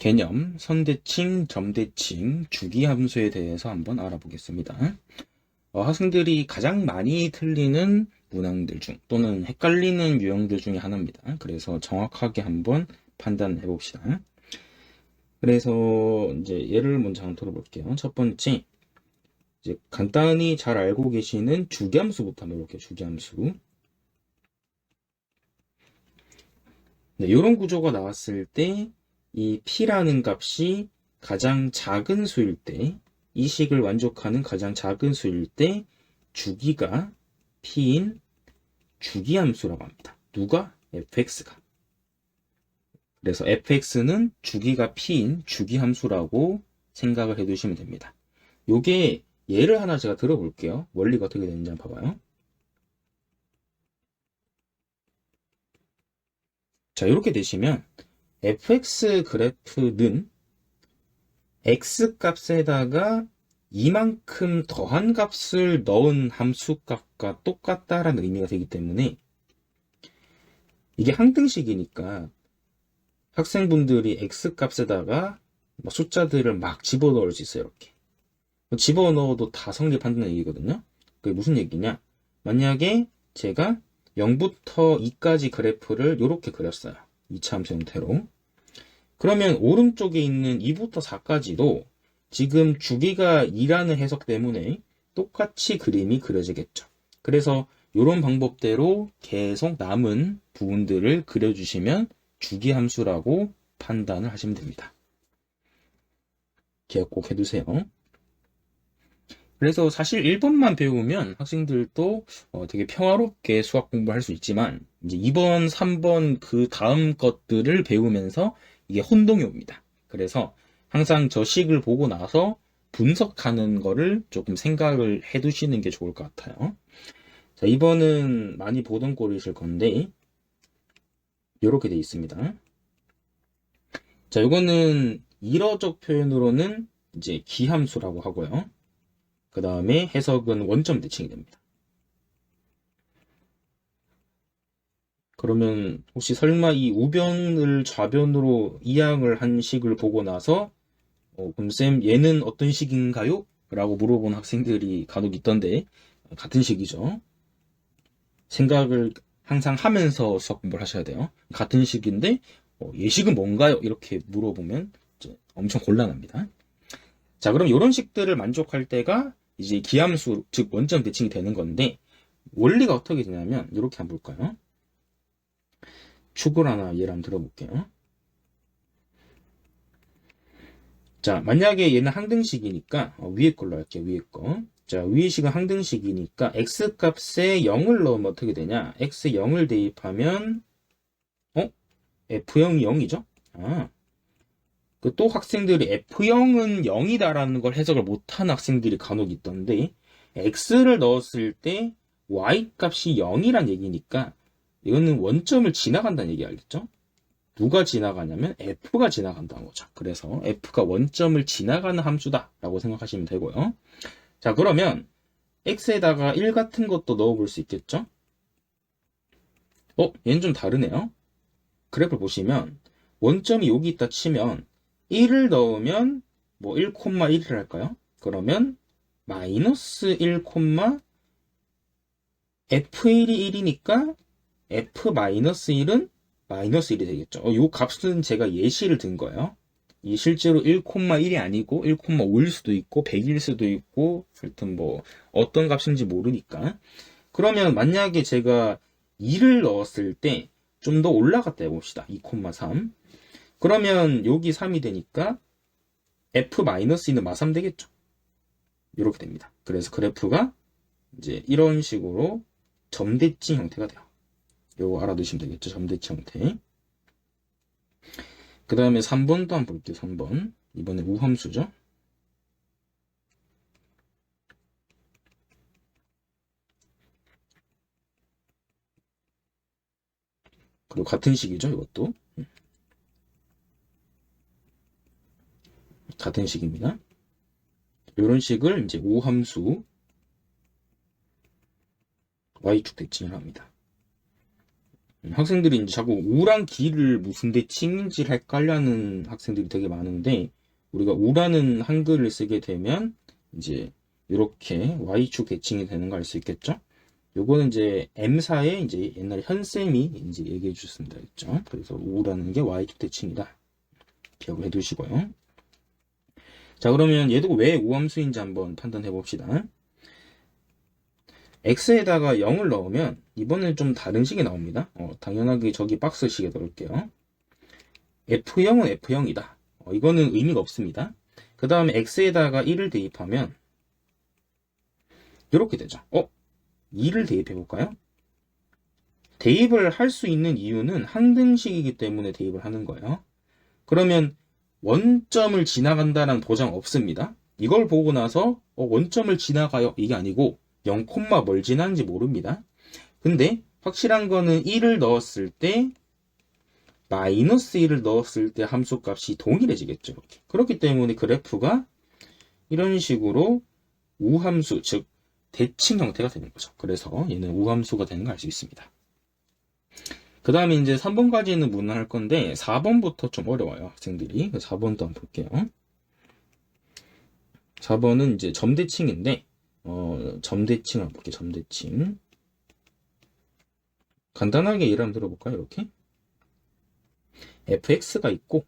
개념, 선대칭, 점대칭, 주기함수에 대해서 한번 알아보겠습니다. 학생들이 가장 많이 틀리는 문항들 중 또는 헷갈리는 유형들 중에 하나입니다. 그래서 정확하게 한번 판단해 봅시다. 그래서 이제 예를 먼저 한번 들어볼게요. 첫 번째, 이제 간단히 잘 알고 계시는 주기함수부터 한번 볼게요. 주기함수. 네, 이런 구조가 나왔을 때 이 p라는 값이 가장 작은 수일 때, 이 식을 만족하는 가장 작은 수일 때 주기가 p인 주기함수라고 합니다. 누가? fx가. 그래서 fx는 주기가 p인 주기함수라고 생각을 해두시면 됩니다. 요게 예를 하나 제가 들어볼게요. 원리가 어떻게 되는지 한번 봐봐요. 자, 이렇게 되시면 fx 그래프는 x값에다가 이만큼 더한 값을 넣은 함수값과 똑같다라는 의미가 되기 때문에 이게 항등식이니까 학생분들이 x값에다가 숫자들을 막 집어넣을 수 있어요. 이렇게 집어넣어도 다 성립한다는 얘기거든요. 그게 무슨 얘기냐, 만약에 제가 0부터 2까지 그래프를 이렇게 그렸어요. 2차 함수 형태로. 그러면 오른쪽에 있는 2부터 4까지도 지금 주기가 2라는 해석 때문에 똑같이 그림이 그려지겠죠. 그래서 이런 방법대로 계속 남은 부분들을 그려주시면 주기함수라고 판단을 하시면 됩니다. 기억 꼭 해두세요. 그래서 사실 1번만 배우면 학생들도 되게 평화롭게 수학 공부를 할 수 있지만 이제 2번, 3번 그 다음 것들을 배우면서 이게 혼동이 옵니다. 그래서 항상 저 식을 보고 나서 분석하는 거를 조금 생각을 해두시는 게 좋을 것 같아요. 자, 2번은 많이 보던 꼴이실 건데 이렇게 돼 있습니다. 자, 이거는 일어적 표현으로는 이제 기함수라고 하고요. 그 다음에 해석은 원점 대칭이 됩니다. 그러면 혹시 설마 이 우변을 좌변으로 이항을 한 식을 보고 나서 그럼 쌤 얘는 어떤 식인가요? 라고 물어본 학생들이 간혹 있던데 같은 식이죠. 생각을 항상 하면서 수학 공부를 하셔야 돼요. 같은 식인데 예식은 뭔가요? 이렇게 물어보면 이제 엄청 곤란합니다. 자, 그럼 이런 식들을 만족할 때가 이제 기함수, 즉 원점 대칭이 되는 건데 원리가 어떻게 되냐면 이렇게 한번 볼까요? 축을 하나 예를 한번 들어볼게요. 자, 만약에 얘는 항등식이니까 위에 걸로 할게요. 위에 거. 자, 위의 식은 항등식이니까 x값에 0을 넣으면 어떻게 되냐? x 0을 대입하면 f0이 0이죠? 아, 그 또 학생들이 f0은 0이다라는 걸 해석을 못하는 학생들이 간혹 있던데 x를 넣었을 때 y 값이 0이란 얘기니까 이거는 원점을 지나간다는 얘기 알겠죠? 누가 지나가냐면 f가 지나간다는 거죠. 그래서 f가 원점을 지나가는 함수다라고 생각하시면 되고요. 자, 그러면 x에다가 1 같은 것도 넣어볼 수 있겠죠? 얘는 좀 다르네요. 그래프를 보시면 원점이 여기 있다 치면 1을 넣으면 뭐 1,1을 할까요? 그러면 마이너스 1, f1이 1이니까 f-1은 마이너스 1이 되겠죠. 이 값은 제가 예시를 든 거예요. 이 실제로 1,1이 아니고 1,5일 수도 있고 100일 수도 있고 하여튼 뭐 어떤 값인지 모르니까. 그러면 만약에 제가 2를 넣었을 때 좀 더 올라갔다 해봅시다. 2,3. 그러면 여기 3이 되니까 f-2는 마3 되겠죠. 이렇게 됩니다. 그래서 그래프가 이제 이런 식으로 점대칭 형태가 돼요. 요거 알아두시면 되겠죠. 점대칭 형태. 그 다음에 3번도 한번 볼게요. 3번. 이번에 우함수죠. 그리고 같은 식이죠. 이것도. 같은 식입니다. 이런 식을 이제 우함수 y축 대칭을 합니다. 학생들이 이제 자꾸 우랑 기를 무슨 대칭인지 헷갈려하는 학생들이 되게 많은데, 우리가 우라는 한글을 쓰게 되면 이제 이렇게 y축 대칭이 되는 거 알 수 있겠죠? 요거는 이제 M사에 이제 옛날에 현쌤이 이제 얘기해 주셨습니다. 그죠? 그래서 우라는 게 y축 대칭이다. 기억을 해 두시고요. 자, 그러면 얘도 왜 우함수인지 한번 판단해 봅시다. x에다가 0을 넣으면 이번엔 좀 다른 식이 나옵니다. 당연하게 저기 박스식에 넣을게요. f0은 f0이다. 이거는 의미가 없습니다. 그 다음에 x에다가 1을 대입하면 이렇게 되죠. 2를 대입해 볼까요? 대입을 할 수 있는 이유는 항등식이기 때문에 대입을 하는 거예요. 그러면 원점을 지나간다는 보장 없습니다. 이걸 보고 나서 원점을 지나가요 이게 아니고 0, 뭘 지나는지 모릅니다. 근데 확실한 거는 1을 넣었을 때 마이너스 1을 넣었을 때 함수값이 동일해지겠죠. 이렇게. 그렇기 때문에 그래프가 이런 식으로 우함수, 즉 대칭 형태가 되는 거죠. 그래서 얘는 우함수가 되는 걸 알 수 있습니다. 그 다음에 이제 3번까지는 무난할 건데 4번부터 좀 어려워요. 학생들이. 4번도 한번 볼게요. 4번은 이제 점대칭인데 점대칭 한번 볼게요. 점대칭. 간단하게 예를 한번 들어볼까요? 이렇게. fx가 있고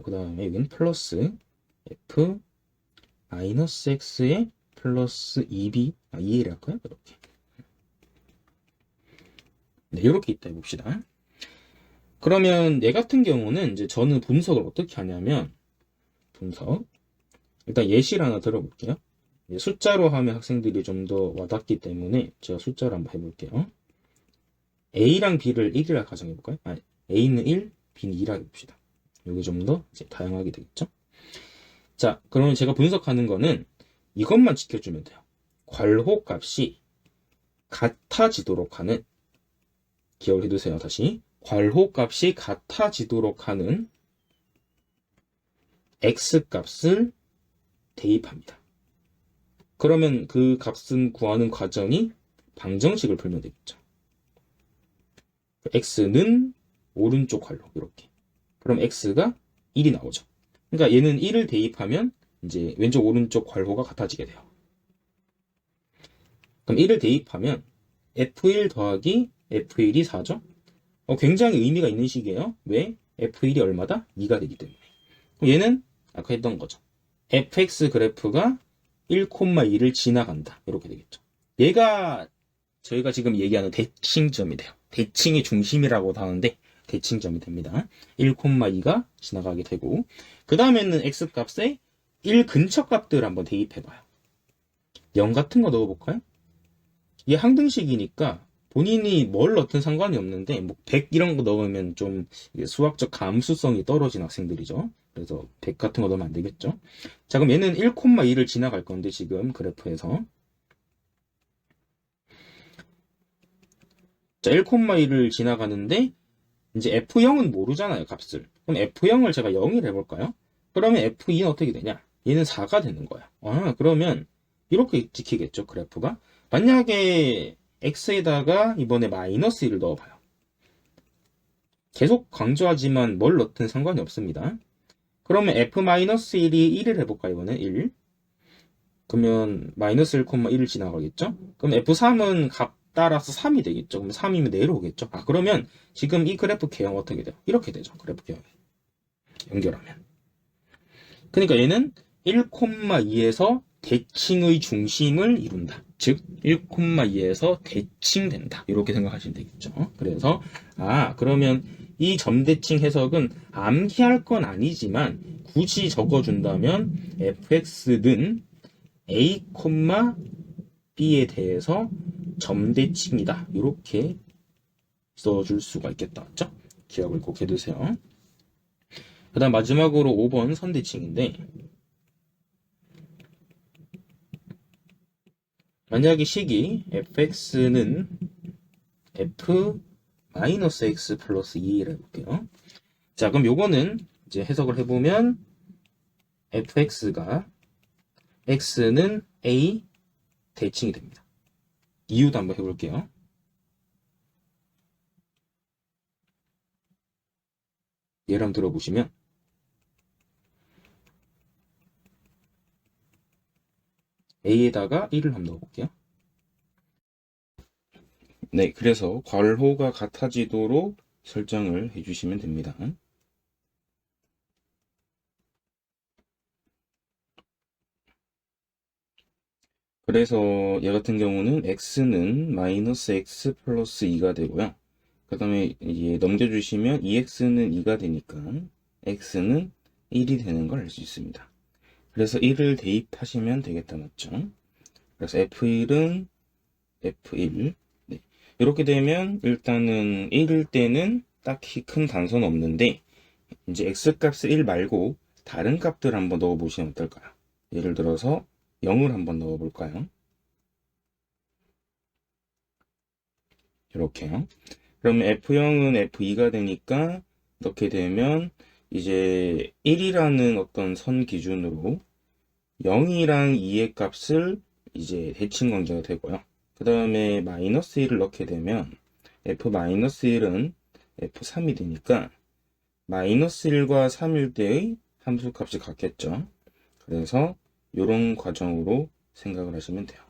그 다음에 여기는 플러스 f 마이너스 x에 플러스 2b 2a를 할까요? 이렇게. 네, 이렇게 있다 해봅시다. 그러면 얘 같은 경우는 이제 저는 분석을 어떻게 하냐면 분석 일단 예시를 하나 들어볼게요. 숫자로 하면 학생들이 좀 더 와닿기 때문에 제가 숫자로 한번 해볼게요. A랑 B를 1이라 가정해볼까요? A는 1, B는 2라 해봅시다. 여기 좀 더 다양하게 되겠죠? 자, 그러면 제가 분석하는 거는 이것만 지켜주면 돼요. 괄호 값이 같아지도록 하는, 기억을 해두세요. 다시. 괄호 값이 같아지도록 하는 X 값을 대입합니다. 그러면 그 값은 구하는 과정이 방정식을 풀면 되겠죠. x는 오른쪽 괄호 이렇게. 그럼 x가 1이 나오죠. 그러니까 얘는 1을 대입하면 이제 왼쪽 오른쪽 괄호가 같아지게 돼요. 그럼 1을 대입하면 f1 더하기 f1이 4죠. 굉장히 의미가 있는 식이에요. 왜? f1이 얼마다? 2가 되기 때문에. 그럼 얘는 아까 했던 거죠. fx 그래프가 1,2를 지나간다. 이렇게 되겠죠. 얘가 저희가 지금 얘기하는 대칭점이 돼요. 대칭의 중심이라고도 하는데 대칭점이 됩니다. 1,2가 지나가게 되고 그 다음에는 x값에 1 근처 값들을 한번 대입해봐요. 0 같은 거 넣어볼까요? 이게 항등식이니까 본인이 뭘 넣든 상관이 없는데 뭐 100 이런 거 넣으면 좀 수학적 감수성이 떨어진 학생들이죠. 그래서 100 같은 거 넣으면 안 되겠죠. 자, 그럼 얘는 1,2를 지나갈 건데 지금 그래프에서 자, 1,2를 지나가는데 이제 f0은 모르잖아요, 값을. 그럼 f0을 제가 0을 해볼까요? 그러면 f2는 어떻게 되냐? 얘는 4가 되는 거야. 그러면 이렇게 찍히겠죠, 그래프가. 만약에 x에다가 이번에 마이너스 1을 넣어봐요. 계속 강조하지만 뭘 넣든 상관이 없습니다. 그러면 f-1이 1을 해볼까요, 이번에 1. 그러면 마이너스 1,1을 지나가겠죠? 그럼 f3은 값 따라서 3이 되겠죠? 그럼 3이면 내려오겠죠? 그러면 지금 이 그래프 개형 어떻게 돼요? 이렇게 되죠, 그래프 개형이. 연결하면. 그러니까 얘는 1,2에서 대칭의 중심을 이룬다. 즉 1,2에서 대칭된다. 이렇게 생각하시면 되겠죠. 그래서 그러면 이 점대칭 해석은 암기할 건 아니지만 굳이 적어준다면 fx는 a, b에 대해서 점대칭이다. 이렇게 써줄 수가 있겠다. 맞죠? 기억을 꼭 해두세요. 그 다음 마지막으로 5번 선대칭인데 만약에 식이 fx는 f-x 플러스 2를 해볼게요. 자, 그럼 요거는 이제 해석을 해보면 fx가 x는 a 대칭이 됩니다. 이유도 한번 해볼게요. 예를 한번 들어보시면 A에다가 1을 한번 넣어볼게요. 네, 그래서 괄호가 같아지도록 설정을 해주시면 됩니다. 그래서 얘 같은 경우는 x는 마이너스 x 플러스 2가 되고요. 그 다음에 이제 넘겨주시면 2x는 2가 되니까 x는 1이 되는 걸 알 수 있습니다. 그래서 1을 대입하시면 되겠다, 맞죠? 그래서 f1은 f1. 네. 이렇게 되면 일단은 1일 때는 딱히 큰 단서는 없는데 이제 x값을 1 말고 다른 값들 한번 넣어보시면 어떨까요? 예를 들어서 0을 한번 넣어볼까요? 이렇게요. 그러면 F0은 F2가 되니까 이렇게 되면 이제 1이라는 어떤 선 기준으로 0이랑 2의 값을 이제 대칭 관계가 되고요. 그 다음에 마이너스 1을 넣게 되면 F-1은 F3이 되니까 마이너스 1과 3일 때의 함수 값이 같겠죠. 그래서 이런 과정으로 생각을 하시면 돼요.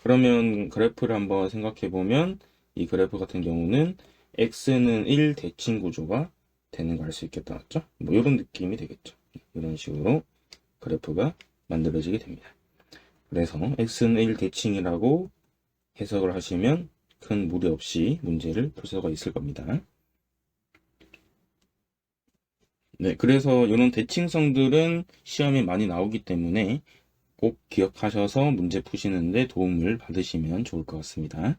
그러면 그래프를 한번 생각해 보면 이 그래프 같은 경우는 x는 1 대칭 구조가 되는 걸 알 수 있겠다, 맞죠? 뭐 이런 느낌이 되겠죠. 이런 식으로 그래프가 만들어지게 됩니다. 그래서 x는 1 대칭이라고 해석을 하시면 큰 무리 없이 문제를 풀 수가 있을 겁니다. 네, 그래서 이런 대칭성들은 시험에 많이 나오기 때문에 꼭 기억하셔서 문제 푸시는데 도움을 받으시면 좋을 것 같습니다.